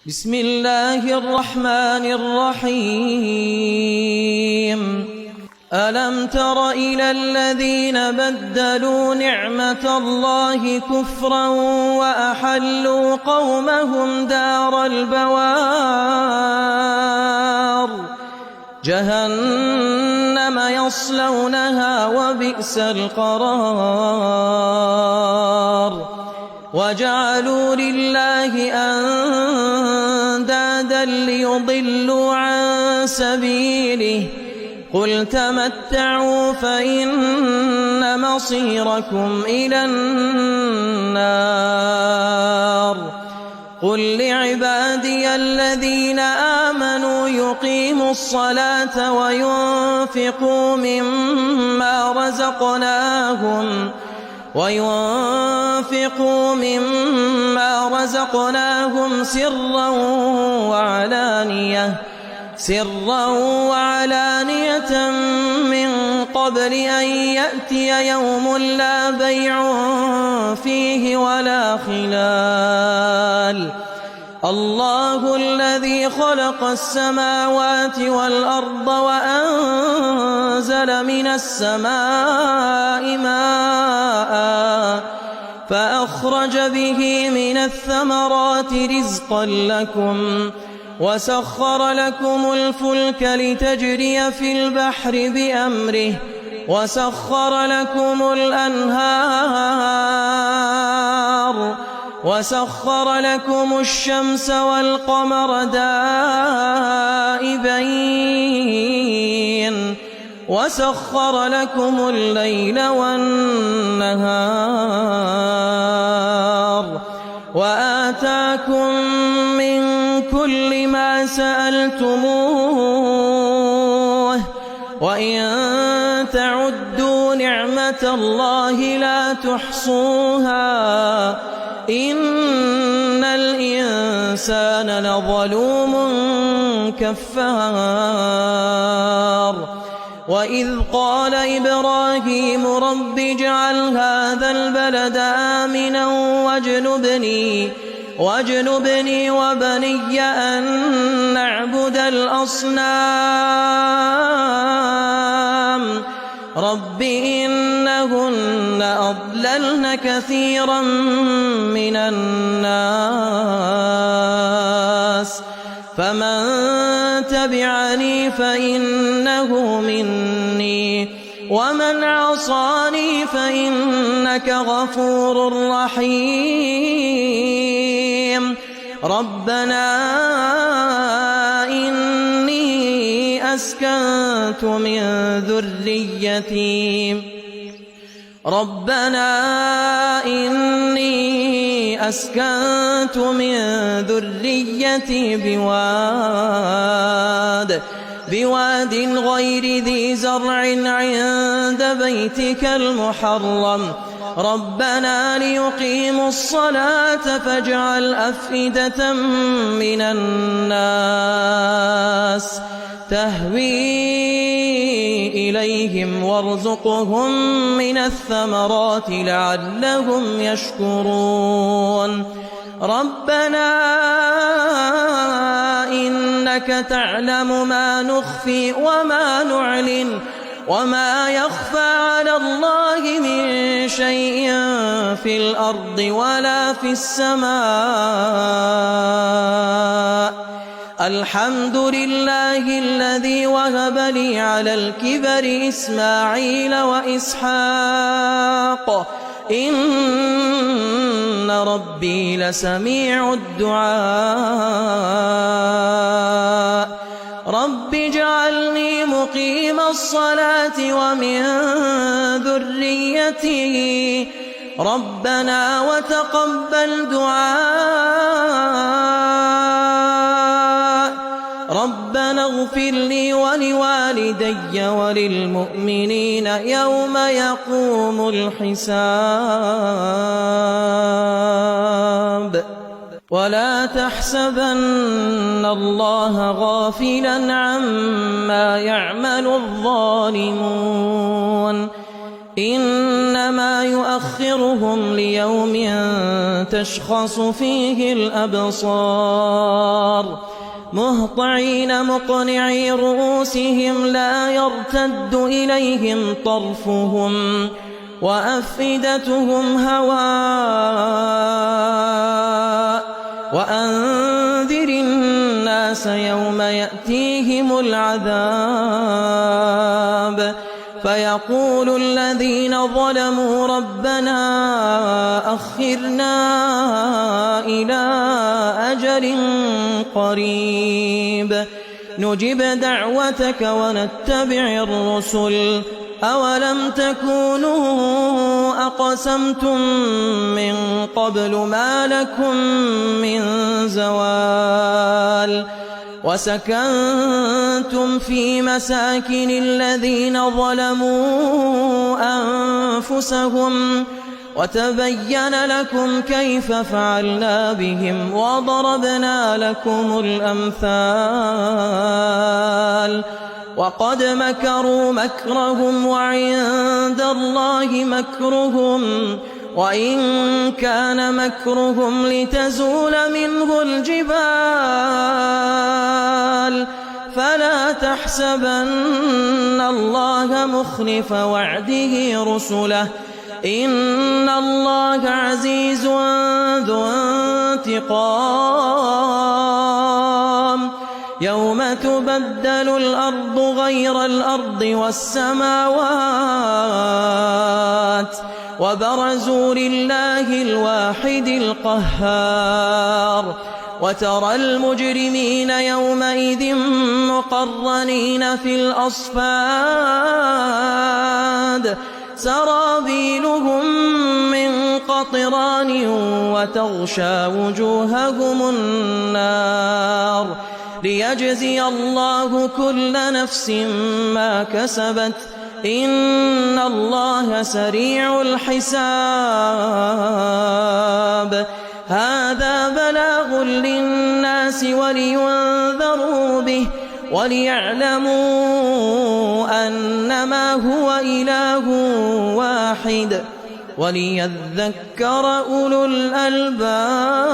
بسم الله الرحمن الرحيم ألم تر إلى الذين بدلوا نعمة الله كفرا وأحلوا قومهم دار البوار جهنم يصلونها وبئس القرار وجعلوا لله أندادا ليضلوا عن سبيله قل تمتعوا فإن مصيركم إلى النار قل لعبادي الذين آمنوا يقيموا الصلاة وينفقوا مما رزقناهم سرا وعلانية من قبل أن يأتي يوم لا بيع فيه ولا خلال الله الذي خلق السماوات والأرض وأنزل من السماء ماء فأخرج به من الثمرات رزقا لكم وسخر لكم الفلك لتجري في البحر بأمره وسخر لكم الأنهار وسخر لكم الشمس والقمر دائبين وسخر لكم الليل والنهار وآتاكم من كل ما سألتموه وإن تعدوا نعمة الله لا تحصوها إن الإنسان لظلوم كفار وإذ قال إبراهيم رب اجعل هذا البلد آمنا واجنبني وبني أن نعبد الأصنام رب إنهن أضللن كثيرا من الناس فمن تبعني فإنه مني ومن عصاني فإنك غفور رحيم ربنا إني أسكنت من ذريتي بواد غير ذي زرع عند بيتك المحرم ربنا ليقيموا الصلاة فاجعل أفئدة من الناس تهوي إليهم وارزقهم من الثمرات لعلهم يشكرون ربنا إنك تعلم ما نخفي وما نعلن وما يخفى على الله من شيء في الأرض ولا في السماء الحمد لله الذي وهب لي على الكبر إسماعيل وإسحاق إن ربي لسميع الدعاء رب اجعلني مقيم الصلاة ومن ذريتي ربنا وتقبل دعاء ربنا اغفر لي ولوالدي وللمؤمنين يوم يقوم الحساب ولا تحسبن الله غافلا عما يعمل الظالمون إنما يؤخرهم ليوم تشخص فيه الأبصار مهطعين مقنعي رؤوسهم لا يرتد إليهم طرفهم وأفئدتهم هواء وأنذر الناس يوم يأتيهم العذاب فيقول الذين ظلموا ربنا أخرنا إلى أجل قريب نجب دعوتك ونتبع الرسل أولم تكونوا أقسمتم من قبل ما لكم من زوال وسكنتم في مساكن الذين ظلموا أنفسهم وتبين لكم كيف فعلنا بهم وضربنا لكم الأمثال وقد مكروا مكرهم وعند الله مكرهم وإن كان مكرهم لتزول منه الجبال فلا تحسبن الله مخلف وعده رسله إن الله عزيز ذو انتقام يوم تبدل الأرض غير الأرض والسماوات وبرزوا لله الواحد القهار وترى المجرمين يومئذ مقرنين في الأصفاد سرابيلهم من قطران وتغشى وجوههم النار ليجزي الله كل نفس ما كسبت إن الله سريع الحساب هذا بلاغ للناس ولينذروا به وليعلموا أنما هو إله واحد وليذكر أولو الألباب